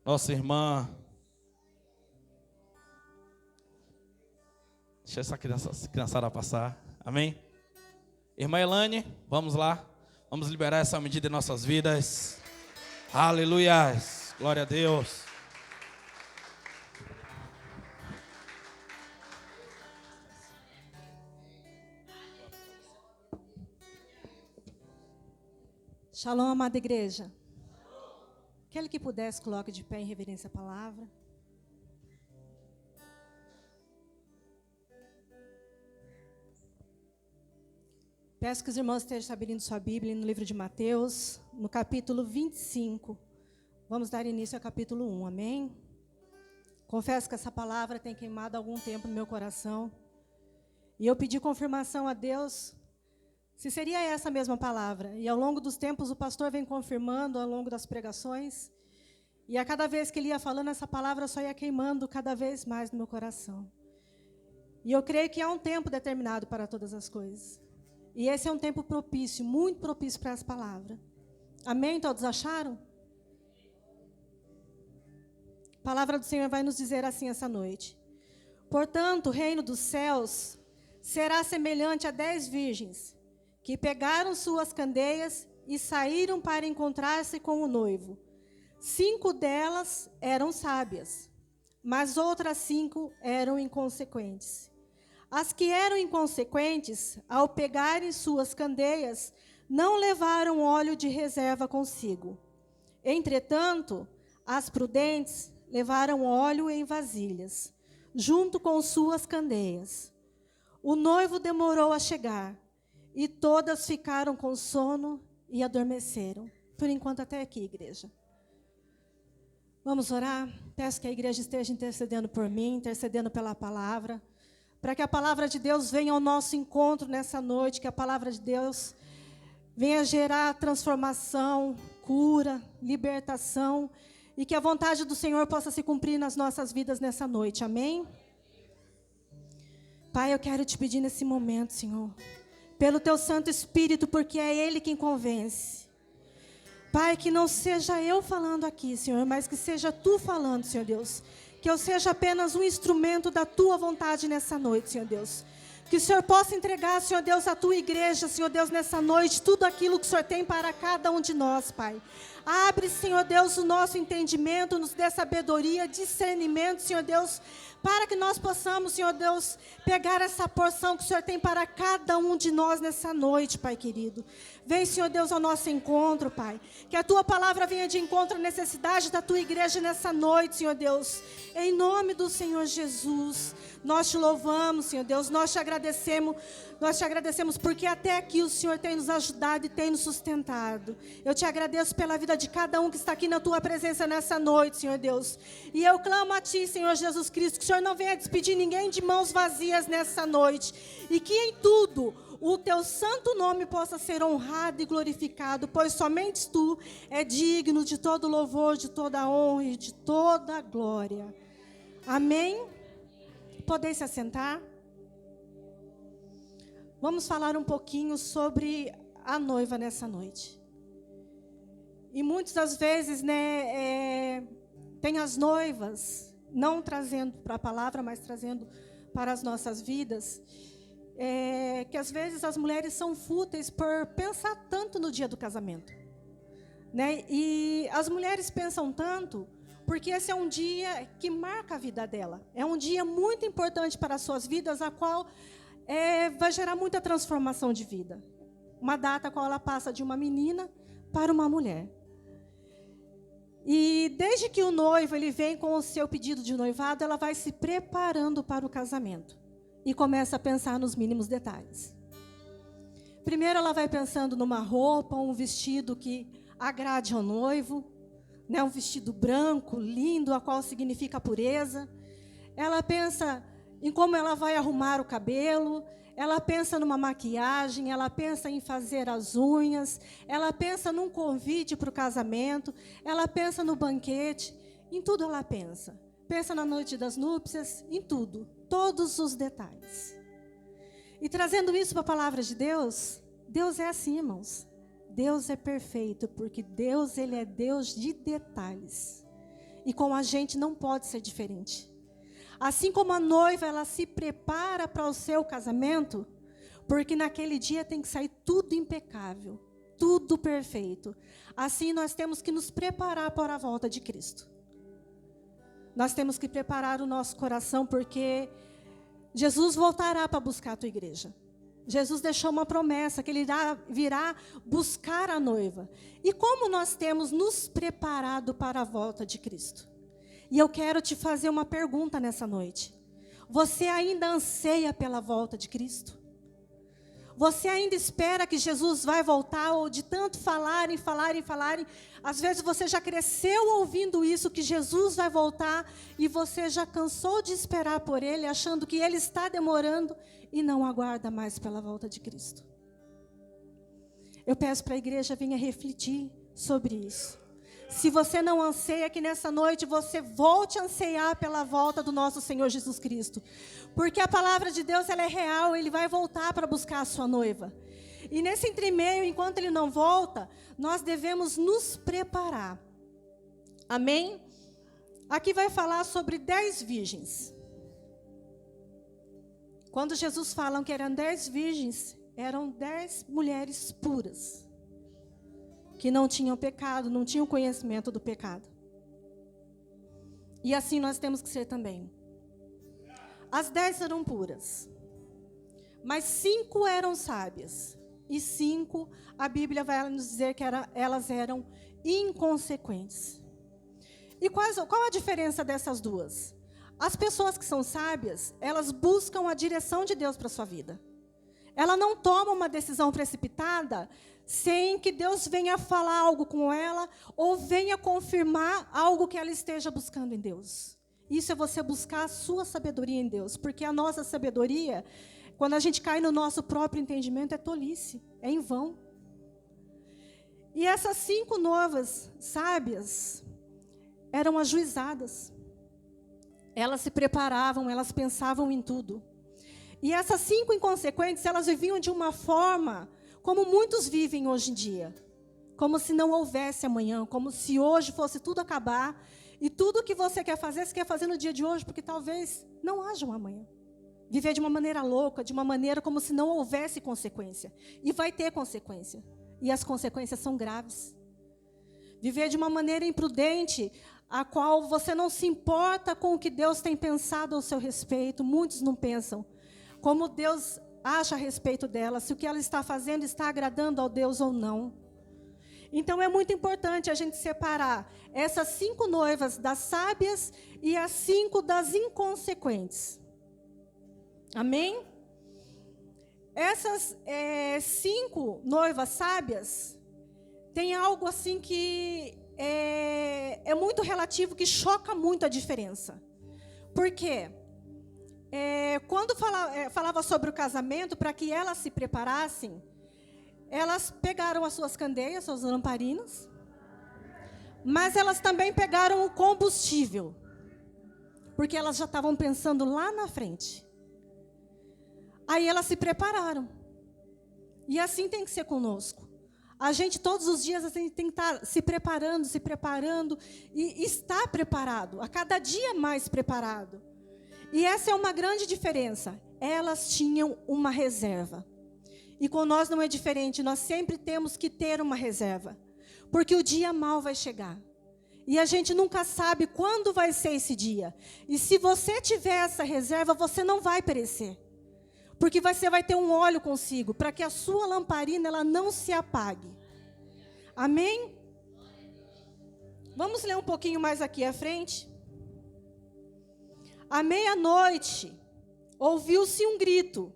Nossa irmã. Deixa essa criançada passar. Amém? Irmã Elane, vamos lá. Vamos liberar essa medida em nossas vidas. Aleluia. Glória a Deus. Shalom, amada igreja. Aquele que pudesse, coloque de pé em reverência à palavra. Peço que os irmãos estejam abrindo sua Bíblia no livro de Mateus, no capítulo 25. Vamos dar início ao capítulo 1, amém? Confesso que essa palavra tem queimado algum tempo no meu coração. E eu pedi confirmação a Deus se seria essa mesma palavra. E ao longo dos tempos o pastor vem confirmando ao longo das pregações. E a cada vez que ele ia falando, essa palavra só ia queimando cada vez mais no meu coração. E eu creio que há um tempo determinado para todas as coisas. E esse é um tempo propício, muito propício para essa palavra. Amém? Todos acharam? A palavra do Senhor vai nos dizer assim essa noite. Portanto, o reino dos céus será semelhante a 10 virgens, que pegaram suas candeias e saíram para encontrar-se com o noivo. 5 delas eram sábias, mas outras 5 eram inconsequentes. As que eram inconsequentes, ao pegarem suas candeias, não levaram óleo de reserva consigo. Entretanto, as prudentes levaram óleo em vasilhas, junto com suas candeias. O noivo demorou a chegar, e todas ficaram com sono e adormeceram. Por enquanto, até aqui, igreja. Vamos orar? Peço que a igreja esteja intercedendo por mim, intercedendo pela palavra, para que a palavra de Deus venha ao nosso encontro nessa noite, que a palavra de Deus venha gerar transformação, cura, libertação, e que a vontade do Senhor possa se cumprir nas nossas vidas nessa noite. Amém? Pai, eu quero te pedir nesse momento, Senhor, pelo Teu Santo Espírito, porque é Ele quem convence. Pai, que não seja eu falando aqui, Senhor, mas que seja Tu falando, Senhor Deus. Que eu seja apenas um instrumento da Tua vontade nessa noite, Senhor Deus. Que o Senhor possa entregar, Senhor Deus, à Tua igreja, Senhor Deus, nessa noite, tudo aquilo que o Senhor tem para cada um de nós, Pai. Abre, Senhor Deus, o nosso entendimento, nos dê sabedoria, discernimento, Senhor Deus, para que nós possamos, Senhor Deus, pegar essa porção que o Senhor tem para cada um de nós nessa noite, Pai querido. Vem, Senhor Deus, ao nosso encontro, Pai. Que a Tua palavra venha de encontro à necessidade da Tua igreja nessa noite, Senhor Deus. Em nome do Senhor Jesus, nós te louvamos, Senhor Deus, nós te agradecemos porque até aqui o Senhor tem nos ajudado e tem nos sustentado. Eu te agradeço pela vida de cada um que está aqui na Tua presença nessa noite, Senhor Deus. E eu clamo a Ti, Senhor Jesus Cristo, que o Senhor não venha despedir ninguém de mãos vazias nessa noite. E que em tudo o Teu santo nome possa ser honrado e glorificado, pois somente Tu é digno de todo louvor, de toda honra e de toda glória. Amém? Podem se assentar? Vamos falar um pouquinho sobre a noiva nessa noite. E muitas das vezes, tem as noivas, não trazendo para a palavra, mas trazendo para as nossas vidas, que às vezes as mulheres são fúteis por pensar tanto no dia do casamento. E as mulheres pensam tanto porque esse é um dia que marca a vida dela. É um dia muito importante para as suas vidas, a qual vai gerar muita transformação de vida. Uma data a qual ela passa de uma menina para uma mulher. E desde que o noivo ele vem com o seu pedido de noivado, ela vai se preparando para o casamento. E começa a pensar nos mínimos detalhes. Primeiro ela vai pensando numa roupa, um vestido que agrade ao noivo, um vestido branco, lindo, a qual significa pureza. Ela pensa em como ela vai arrumar o cabelo, ela pensa numa maquiagem, ela pensa em fazer as unhas, ela pensa num convite para o casamento, ela pensa no banquete, em tudo ela pensa. Pensa na noite das núpcias, em tudo, todos os detalhes. E trazendo isso para a palavra de Deus, Deus é assim, irmãos. Deus é perfeito, porque Deus ele é Deus de detalhes. E com a gente não pode ser diferente. Assim como a noiva, ela se prepara para o seu casamento, porque naquele dia tem que sair tudo impecável, tudo perfeito. Assim nós temos que nos preparar para a volta de Cristo. Nós temos que preparar o nosso coração, porque Jesus voltará para buscar a tua igreja. Jesus deixou uma promessa, que Ele virá buscar a noiva. E como nós temos nos preparado para a volta de Cristo? E eu quero te fazer uma pergunta nessa noite. Você ainda anseia pela volta de Cristo? Você ainda espera que Jesus vai voltar, ou de tanto falarem, às vezes você já cresceu ouvindo isso, que Jesus vai voltar, e você já cansou de esperar por Ele, achando que Ele está demorando, e não aguarda mais pela volta de Cristo. Eu peço para a igreja venha refletir sobre isso. Se você não anseia, que nessa noite você volte a anseiar pela volta do nosso Senhor Jesus Cristo. Porque a palavra de Deus, ela é real, Ele vai voltar para buscar a sua noiva. E nesse entremeio, enquanto Ele não volta, nós devemos nos preparar. Amém? Aqui vai falar sobre 10 virgens. Quando Jesus fala que eram 10 virgens, eram 10 mulheres puras, que não tinham pecado, não tinham conhecimento do pecado. E assim nós temos que ser também. As 10 eram puras, mas 5 eram sábias, e 5, a Bíblia vai nos dizer que elas eram inconsequentes. E qual a diferença dessas duas? As pessoas que são sábias, elas buscam a direção de Deus para a sua vida. Ela não toma uma decisão precipitada sem que Deus venha falar algo com ela ou venha confirmar algo que ela esteja buscando em Deus. Isso é você buscar a sua sabedoria em Deus, porque a nossa sabedoria, quando a gente cai no nosso próprio entendimento, é tolice, é em vão. E essas 5 noivas sábias eram ajuizadas. Elas se preparavam, elas pensavam em tudo. E essas 5 inconsequentes, elas viviam de uma forma como muitos vivem hoje em dia. Como se não houvesse amanhã, como se hoje fosse tudo acabar. E tudo que você quer fazer no dia de hoje, porque talvez não haja um amanhã. Viver de uma maneira louca, de uma maneira como se não houvesse consequência. E vai ter consequência. E as consequências são graves. Viver de uma maneira imprudente, a qual você não se importa com o que Deus tem pensado ao seu respeito. Muitos não pensam como Deus acha a respeito dela, se o que ela está fazendo está agradando ao Deus ou não. Então é muito importante a gente separar essas 5 noivas das sábias e as 5 das inconsequentes. Amém? Essas 5 noivas sábias tem algo assim que é muito relativo, que choca muito a diferença. Por quê? Quando falava sobre o casamento, para que elas se preparassem, elas pegaram as suas candeias, suas lamparinas, mas elas também pegaram o combustível, porque elas já estavam pensando lá na frente. Aí elas se prepararam. E assim tem que ser conosco. A gente, todos os dias, a gente tem que estar se preparando, e estar preparado, a cada dia mais preparado. E essa é uma grande diferença. Elas tinham uma reserva. E com nós não é diferente, nós sempre temos que ter uma reserva. Porque o dia mau vai chegar. E a gente nunca sabe quando vai ser esse dia. E se você tiver essa reserva, você não vai perecer. Porque você vai ter um óleo consigo, para que a sua lamparina ela não se apague. Amém? Vamos ler um pouquinho mais aqui à frente. À meia-noite, ouviu-se um grito.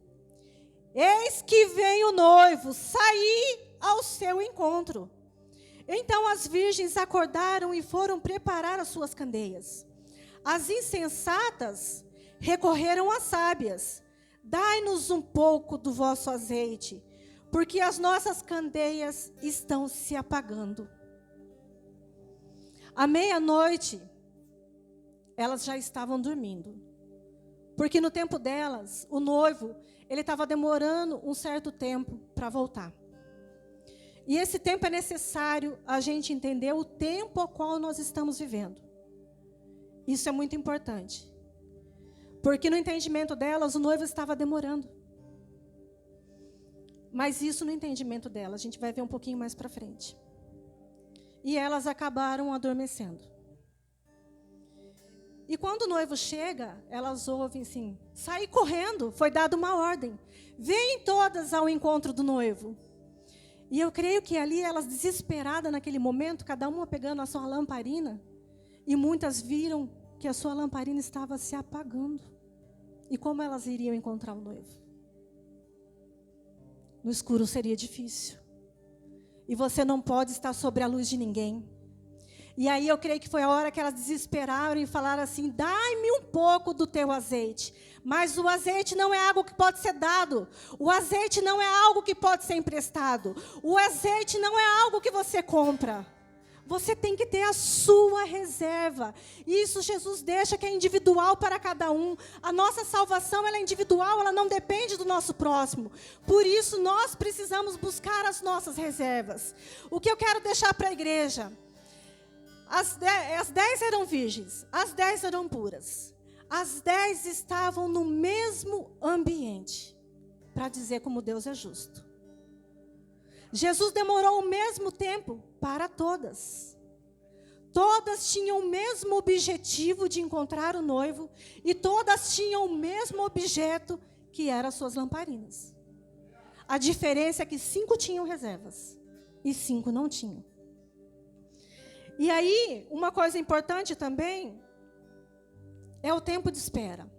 Eis que vem o noivo, saí ao seu encontro. Então as virgens acordaram e foram preparar as suas candeias. As insensatas recorreram às sábias. Dai-nos um pouco do vosso azeite, porque as nossas candeias estão se apagando. À meia-noite, elas já estavam dormindo. Porque no tempo delas, o noivo, ele estava demorando um certo tempo para voltar. E esse tempo é necessário a gente entender o tempo ao qual nós estamos vivendo. Isso é muito importante. Porque no entendimento delas, o noivo estava demorando. Mas isso no entendimento delas, a gente vai ver um pouquinho mais para frente. E elas acabaram adormecendo. E quando o noivo chega, elas ouvem assim, sair correndo, foi dada uma ordem. Vêm todas ao encontro do noivo. E eu creio que ali elas desesperadas naquele momento, cada uma pegando a sua lamparina, e muitas viram que a sua lamparina estava se apagando. E como elas iriam encontrar o noivo? No escuro seria difícil. E você não pode estar sobre a luz de ninguém. E aí eu creio que foi a hora que elas desesperaram e falaram assim, dai-me um pouco do teu azeite. Mas o azeite não é algo que pode ser dado. O azeite não é algo que pode ser emprestado. O azeite não é algo que você compra. Você tem que ter a sua reserva. Isso Jesus deixa que é individual para cada um. A nossa salvação ela é individual, ela não depende do nosso próximo. Por isso nós precisamos buscar as nossas reservas. O que eu quero deixar para a igreja? As 10 eram virgens, as 10 eram puras. As 10 estavam no mesmo ambiente, para dizer como Deus é justo. Jesus demorou o mesmo tempo para todas. Todas tinham o mesmo objetivo de encontrar o noivo, e todas tinham o mesmo objeto, que eram as suas lamparinas. A diferença é que 5 tinham reservas, e 5 não tinham. E aí, uma coisa importante também é o tempo de espera.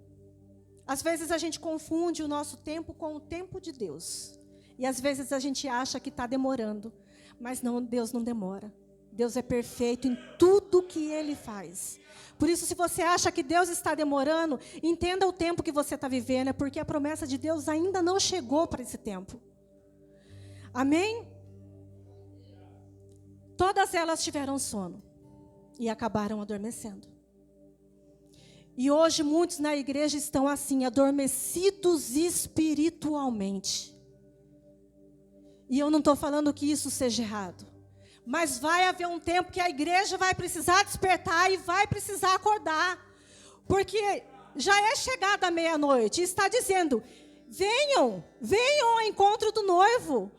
Às vezes a gente confunde o nosso tempo com o tempo de Deus. E às vezes a gente acha que está demorando. Mas não, Deus não demora. Deus é perfeito em tudo que Ele faz. Por isso, se você acha que Deus está demorando, entenda o tempo que você está vivendo, porque a promessa de Deus ainda não chegou para esse tempo. Amém? Todas elas tiveram sono e acabaram adormecendo. E hoje muitos na igreja estão assim, adormecidos espiritualmente. E eu não estou falando que isso seja errado. Mas vai haver um tempo que a igreja vai precisar despertar e vai precisar acordar. Porque já é chegada a meia-noite e está dizendo, venham ao encontro do noivo.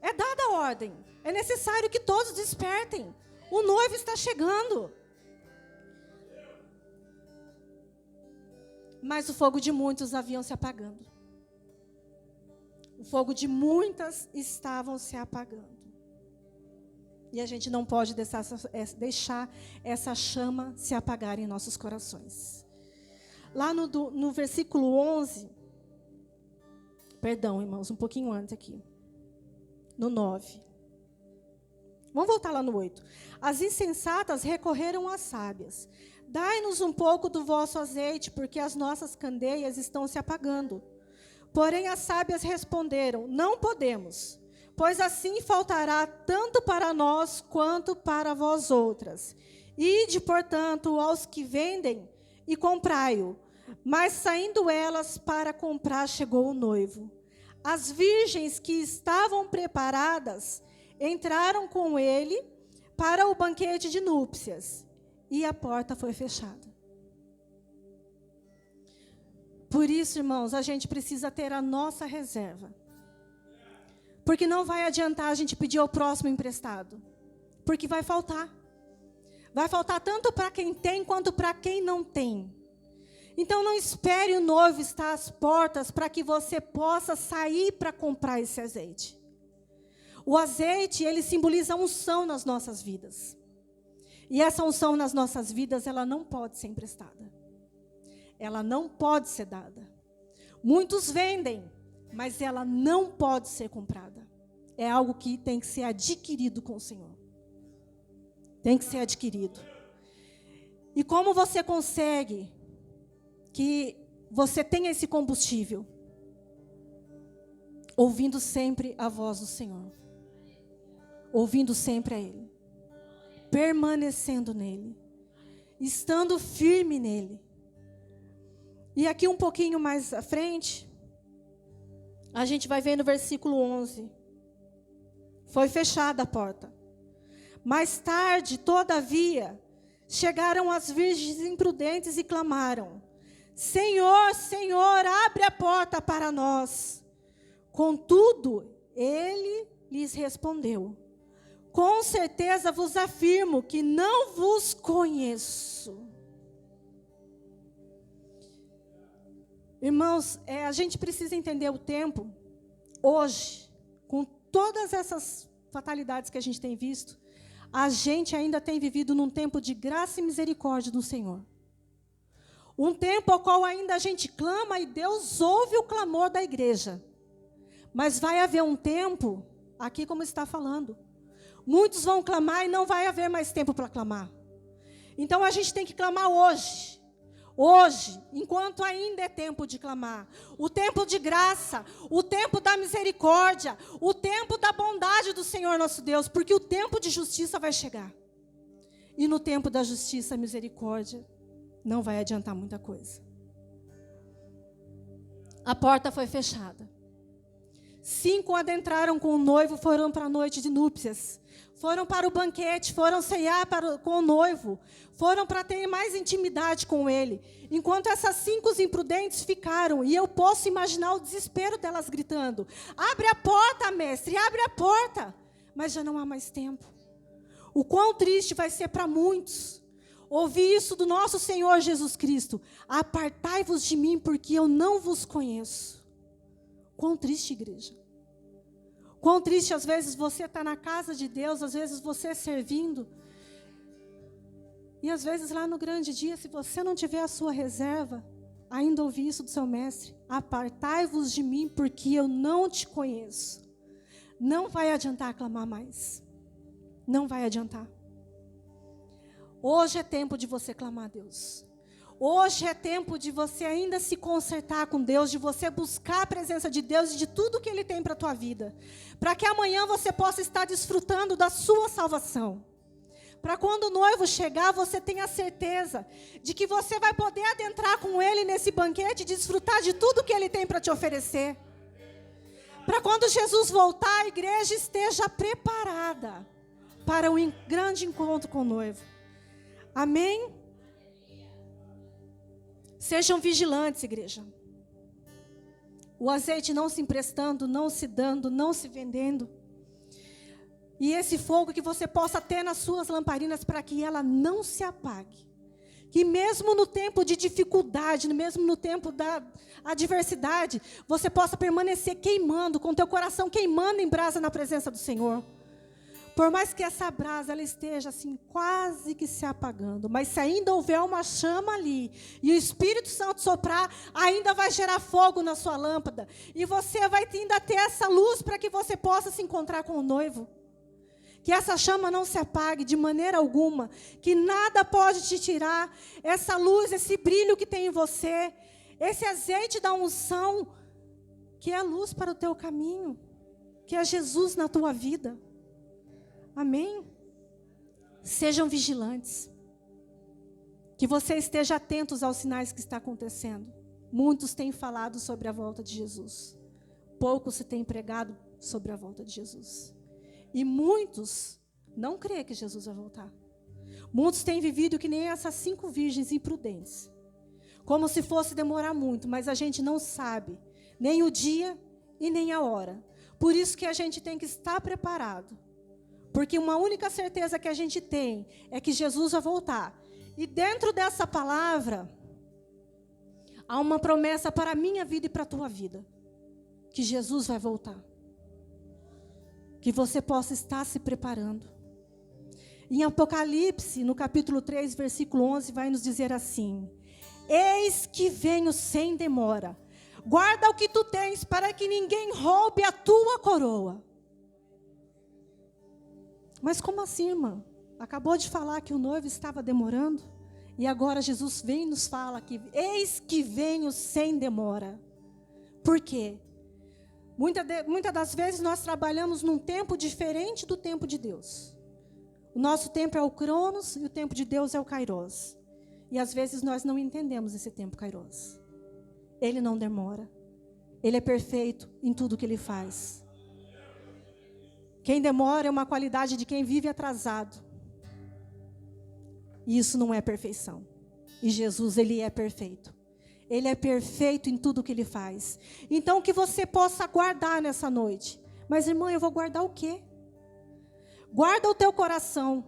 É dada a ordem. É necessário que todos despertem. O noivo está chegando. Mas o fogo de muitos haviam se apagando. O fogo de muitas estavam se apagando. E a gente não pode deixar essa chama se apagar em nossos corações. Lá no versículo 11, perdão, irmãos, um pouquinho antes aqui. No 9. Vamos voltar lá no 8. As insensatas recorreram às sábias. Dai-nos um pouco do vosso azeite, porque as nossas candeias estão se apagando. Porém, as sábias responderam, não podemos, pois assim faltará tanto para nós quanto para vós outras. Ide, portanto, aos que vendem e comprai-o. Mas saindo elas para comprar, chegou o noivo. As virgens que estavam preparadas entraram com ele para o banquete de núpcias, e a porta foi fechada. Por isso, irmãos, a gente precisa ter a nossa reserva. Porque não vai adiantar a gente pedir ao próximo emprestado. Porque vai faltar. Vai faltar tanto para quem tem, quanto para quem não tem. Então, não espere o noivo estar às portas para que você possa sair para comprar esse azeite. O azeite, ele simboliza a unção nas nossas vidas. E essa unção nas nossas vidas, ela não pode ser emprestada. Ela não pode ser dada. Muitos vendem, mas ela não pode ser comprada. É algo que tem que ser adquirido com o Senhor. Tem que ser adquirido. E como você consegue que você tenha esse combustível? Ouvindo sempre a voz do Senhor. Ouvindo sempre a Ele. Permanecendo nele. Estando firme nele. E aqui um pouquinho mais à frente, a gente vai ver no versículo 11. Foi fechada a porta. Mais tarde, todavia, chegaram as virgens imprudentes e clamaram: Senhor, Senhor, abre a porta para nós. Contudo, ele lhes respondeu: com certeza vos afirmo que não vos conheço. Irmãos, a gente precisa entender o tempo. Hoje, com todas essas fatalidades que a gente tem visto, a gente ainda tem vivido num tempo de graça e misericórdia do Senhor. Um tempo ao qual ainda a gente clama e Deus ouve o clamor da igreja. Mas vai haver um tempo, aqui como está falando, muitos vão clamar e não vai haver mais tempo para clamar. Então a gente tem que clamar hoje. Hoje, enquanto ainda é tempo de clamar, o tempo de graça, o tempo da misericórdia, o tempo da bondade do Senhor nosso Deus, porque o tempo de justiça vai chegar. E no tempo da justiça, a misericórdia não vai adiantar muita coisa. A porta foi fechada. 5 adentraram com o noivo, foram para a noite de núpcias. Foram para o banquete, foram ceiar com o noivo. Foram para ter mais intimidade com ele. Enquanto essas 5 imprudentes ficaram. E eu posso imaginar o desespero delas gritando: abre a porta, mestre, abre a porta. Mas já não há mais tempo. O quão triste vai ser para muitos ouvir isso do nosso Senhor Jesus Cristo: apartai-vos de mim, porque eu não vos conheço. Quão triste, igreja. Quão triste, às vezes, você está na casa de Deus, às vezes você servindo. E às vezes lá no grande dia, se você não tiver a sua reserva, ainda ouvir isso do seu mestre: apartai-vos de mim, porque eu não te conheço. Não vai adiantar clamar mais. Não vai adiantar. Hoje é tempo de você clamar a Deus. Hoje é tempo de você ainda se consertar com Deus, de você buscar a presença de Deus e de tudo que Ele tem para a tua vida. Para que amanhã você possa estar desfrutando da sua salvação. Para quando o noivo chegar, você tenha certeza de que você vai poder adentrar com Ele nesse banquete e desfrutar de tudo que Ele tem para te oferecer. Para quando Jesus voltar, a igreja esteja preparada para um grande encontro com o noivo. Amém? Sejam vigilantes, igreja. O azeite não se emprestando, não se dando, não se vendendo. E esse fogo que você possa ter nas suas lamparinas para que ela não se apague. Que mesmo no tempo de dificuldade, mesmo no tempo da adversidade, você possa permanecer queimando, com teu coração queimando em brasa na presença do Senhor. Por mais que essa brasa ela esteja assim quase que se apagando, mas se ainda houver uma chama ali e o Espírito Santo soprar, ainda vai gerar fogo na sua lâmpada e você vai ainda ter essa luz para que você possa se encontrar com o noivo. Que essa chama não se apague de maneira alguma, que nada pode te tirar essa luz, esse brilho que tem em você, esse azeite da unção, que é a luz para o teu caminho, que é Jesus na tua vida. Amém? Sejam vigilantes. Que você esteja atentos aos sinais que está acontecendo. Muitos têm falado sobre a volta de Jesus. Pouco se tem pregado sobre a volta de Jesus. E muitos não creem que Jesus vai voltar. Muitos têm vivido que nem essas 5 virgens imprudentes. Como se fosse demorar muito, mas a gente não sabe nem o dia e nem a hora. Por isso que a gente tem que estar preparado. Porque uma única certeza que a gente tem é que Jesus vai voltar. E dentro dessa palavra, há uma promessa para a minha vida e para a tua vida. Que Jesus vai voltar. Que você possa estar se preparando. Em Apocalipse, no capítulo 3, versículo 11, vai nos dizer assim: eis que venho sem demora. Guarda o que tu tens, para que ninguém roube a tua coroa. Mas como assim, irmã? Acabou de falar que o noivo estava demorando. E agora Jesus vem e nos fala que eis que venho sem demora. Por quê? Muitas das vezes nós trabalhamos num tempo diferente do tempo de Deus. O nosso tempo é o Cronos e o tempo de Deus é o Kairos. E às vezes nós não entendemos esse tempo Kairos. Ele não demora. Ele é perfeito em tudo que ele faz. Quem demora é uma qualidade de quem vive atrasado. E isso não é perfeição. E Jesus, Ele é perfeito. Ele é perfeito em tudo que Ele faz. Então, que você possa guardar nessa noite. Mas, irmã, eu vou guardar o quê? Guarda o teu coração,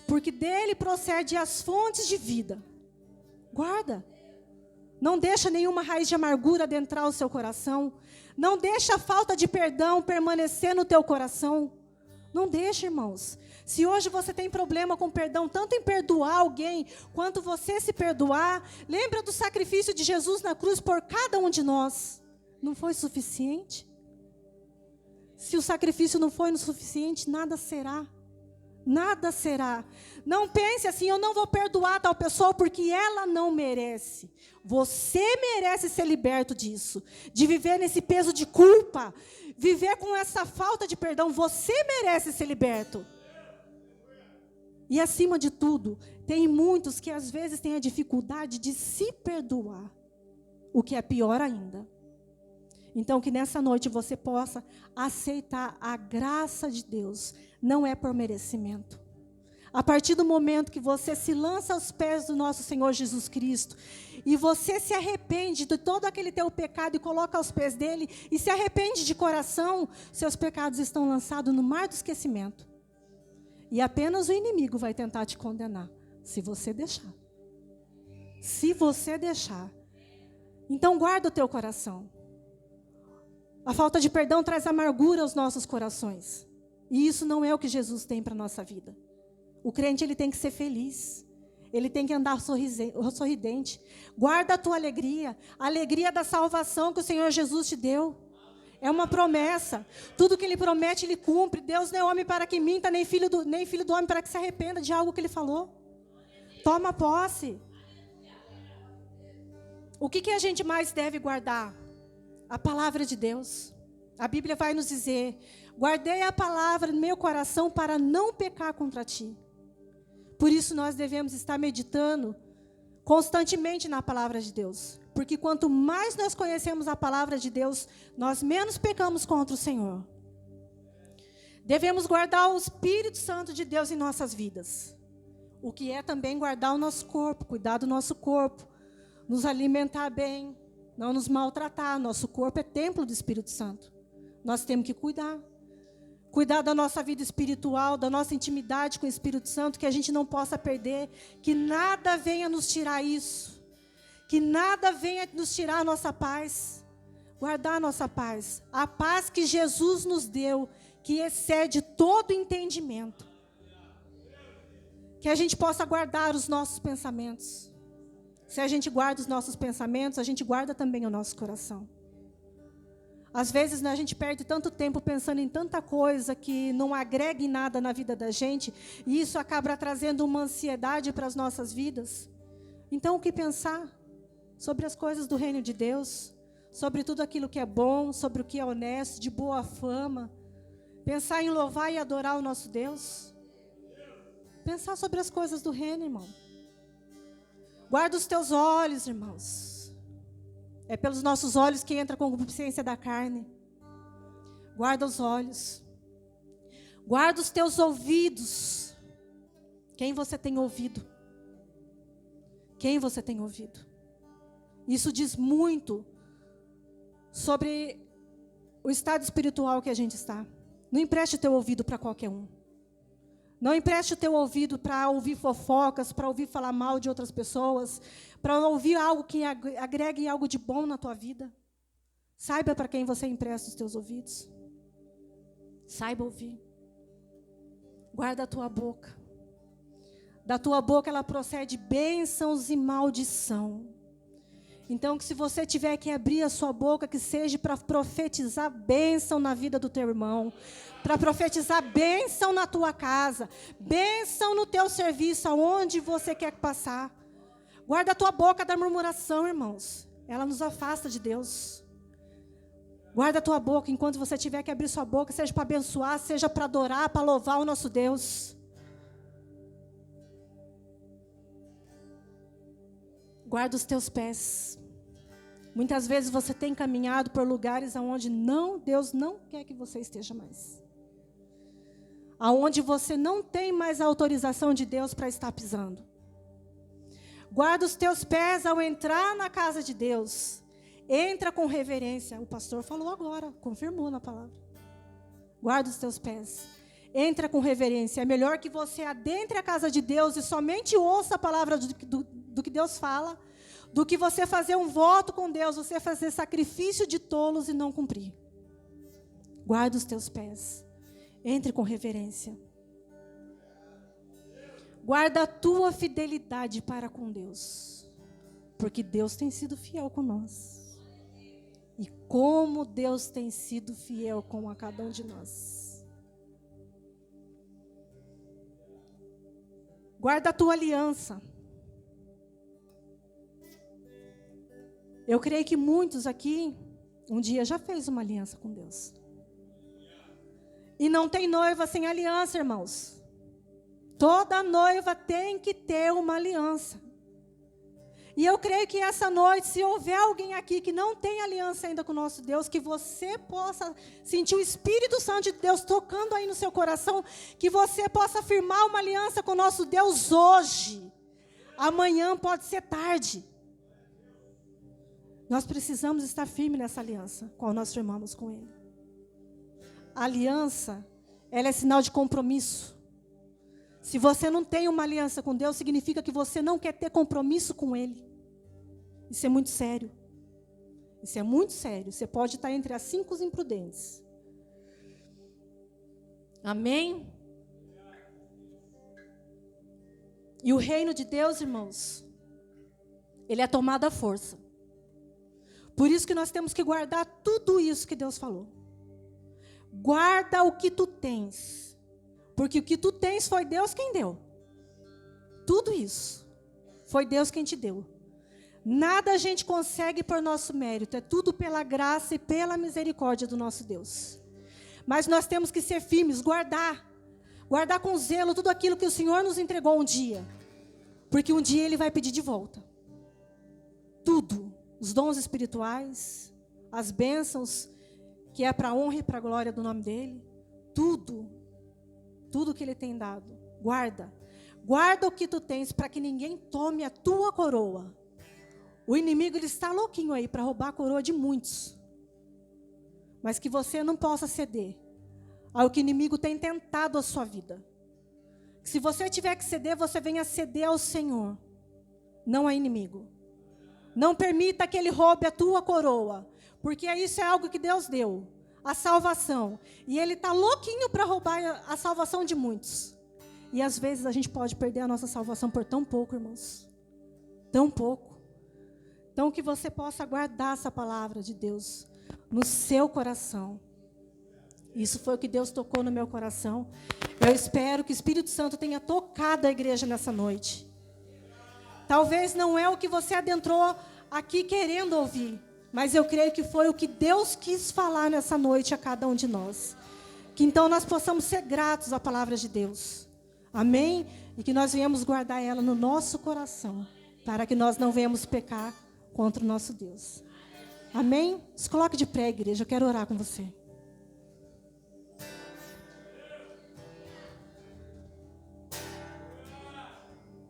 porque dele procede as fontes de vida. Guarda. Não deixa nenhuma raiz de amargura adentrar o seu coração. Não deixa a falta de perdão permanecer no teu coração. Não deixa, irmãos. Se hoje você tem problema com perdão, tanto em perdoar alguém, quanto você se perdoar, lembra do sacrifício de Jesus na cruz por cada um de nós. Não foi suficiente? Se o sacrifício não foi suficiente, nada será. Nada será. Não pense assim, eu não vou perdoar tal pessoa porque ela não merece. Você merece ser liberto disso. De viver nesse peso de culpa. Viver com essa falta de perdão. Você merece ser liberto. E acima de tudo, tem muitos que às vezes têm a dificuldade de se perdoar. O que é pior ainda. Então, que nessa noite você possa aceitar a graça de Deus. Não é por merecimento. A partir do momento que você se lança aos pés do nosso Senhor Jesus Cristo, e você se arrepende de todo aquele teu pecado e coloca aos pés dele, e se arrepende de coração, seus pecados estão lançados no mar do esquecimento. E apenas o inimigo vai tentar te condenar, se você deixar. Se você deixar. Então guarda o teu coração. A falta de perdão traz amargura aos nossos corações. E isso não é o que Jesus tem para a nossa vida. O crente, ele tem que ser feliz. Ele tem que andar sorridente. Guarda a tua alegria. A alegria da salvação que o Senhor Jesus te deu. É uma promessa. Tudo que Ele promete, Ele cumpre. Deus não é homem para que minta, nem filho do homem para que se arrependa de algo que Ele falou. Toma posse. O que a gente mais deve guardar? A palavra de Deus. A Bíblia vai nos dizer: guardei a palavra no meu coração para não pecar contra ti. Por isso nós devemos estar meditando constantemente na palavra de Deus. Porque quanto mais nós conhecemos a palavra de Deus, nós menos pecamos contra o Senhor. Devemos guardar o Espírito Santo de Deus em nossas vidas. O que é também guardar o nosso corpo, cuidar do nosso corpo, nos alimentar bem, não nos maltratar. Nosso corpo é templo do Espírito Santo. Nós temos que cuidar. Cuidar da nossa vida espiritual, da nossa intimidade com o Espírito Santo, que a gente não possa perder, que nada venha nos tirar isso. Que nada venha nos tirar a nossa paz. Guardar a nossa paz. A paz que Jesus nos deu, que excede todo entendimento. Que a gente possa guardar os nossos pensamentos. Se a gente guarda os nossos pensamentos, a gente guarda também o nosso coração. Às vezes, né, a gente perde tanto tempo pensando em tanta coisa que não agrega em nada na vida da gente, e isso acaba trazendo uma ansiedade para as nossas vidas. Então, o que pensar? Sobre as coisas do reino de Deus, sobre tudo aquilo que é bom, sobre o que é honesto, de boa fama. Pensar em louvar e adorar o nosso Deus. Pensar sobre as coisas do reino, irmão. Guarda os teus olhos, irmãos. É pelos nossos olhos que entra a concupiscência da carne. Guarda os olhos. Guarda os teus ouvidos. Quem você tem ouvido? Quem você tem ouvido? Isso diz muito sobre o estado espiritual que a gente está. Não empreste o teu ouvido para qualquer um. Não empreste o teu ouvido para ouvir fofocas, para ouvir falar mal de outras pessoas, para ouvir algo que agregue algo de bom na tua vida. Saiba para quem você empresta os teus ouvidos. Saiba ouvir. Guarda a tua boca. Da tua boca ela procede bênçãos e maldição. Então, que se você tiver que abrir a sua boca, que seja para profetizar bênção na vida do teu irmão, para profetizar bênção na tua casa, bênção no teu serviço, aonde você quer passar. Guarda a tua boca da murmuração, irmãos. Ela nos afasta de Deus. Guarda a tua boca, enquanto você tiver que abrir sua boca, seja para abençoar, seja para adorar, para louvar o nosso Deus. Guarda os teus pés. Muitas vezes você tem caminhado por lugares onde Deus não quer que você esteja mais. Aonde você não tem mais a autorização de Deus para estar pisando. Guarda os teus pés ao entrar na casa de Deus. Entra com reverência. O pastor falou agora, confirmou na palavra. Guarda os teus pés. Entra com reverência. É melhor que você adentre a casa de Deus e somente ouça a palavra do que Deus fala, do que você fazer um voto com Deus, você fazer sacrifício de tolos e não cumprir. Guarda os teus pés. Entre com reverência. Guarda a tua fidelidade para com Deus. Porque Deus tem sido fiel com nós. E como Deus tem sido fiel com a cada um de nós. Guarda a tua aliança. Eu creio que muitos aqui, um dia já fez uma aliança com Deus. E não tem noiva sem aliança, irmãos. Toda noiva tem que ter uma aliança. E eu creio que essa noite, se houver alguém aqui que não tem aliança ainda com o nosso Deus, que você possa sentir o Espírito Santo de Deus tocando aí no seu coração, que você possa firmar uma aliança com o nosso Deus hoje. Amanhã pode ser tarde. Nós precisamos estar firmes nessa aliança, qual nós firmamos com Ele. A aliança, ela é sinal de compromisso. Se você não tem uma aliança com Deus, significa que você não quer ter compromisso com Ele. Isso é muito sério. Isso é muito sério. Você pode estar entre as 5 imprudentes. Amém? E o reino de Deus, irmãos, ele é tomado à força. Por isso que nós temos que guardar tudo isso que Deus falou. Guarda o que tu tens. Porque o que tu tens foi Deus quem deu. Tudo isso foi Deus quem te deu. Nada a gente consegue por nosso mérito. É tudo pela graça e pela misericórdia do nosso Deus. Mas nós temos que ser firmes, guardar. Guardar com zelo tudo aquilo que o Senhor nos entregou um dia. Porque um dia Ele vai pedir de volta. Tudo. Os dons espirituais, as bênçãos, que é para a honra e para a glória do nome dEle. Tudo. Tudo que Ele tem dado. Guarda. Guarda o que tu tens para que ninguém tome a tua coroa. O inimigo ele está louquinho aí para roubar a coroa de muitos. Mas que você não possa ceder ao que o inimigo tem tentado a sua vida. Se você tiver que ceder, você venha ceder ao Senhor, não ao inimigo. Não permita que ele roube a tua coroa, porque isso é algo que Deus deu, a salvação. E ele está louquinho para roubar a salvação de muitos. E às vezes a gente pode perder a nossa salvação por tão pouco, irmãos. Tão pouco. Então que você possa guardar essa palavra de Deus no seu coração. Isso foi o que Deus tocou no meu coração. Eu espero que o Espírito Santo tenha tocado a igreja nessa noite. Talvez não é o que você adentrou aqui querendo ouvir, mas eu creio que foi o que Deus quis falar nessa noite a cada um de nós. Que então nós possamos ser gratos à palavra de Deus. Amém? E que nós venhamos guardar ela no nosso coração, para que nós não venhamos pecar contra o nosso Deus. Amém? Se coloque de pé, igreja, eu quero orar com você.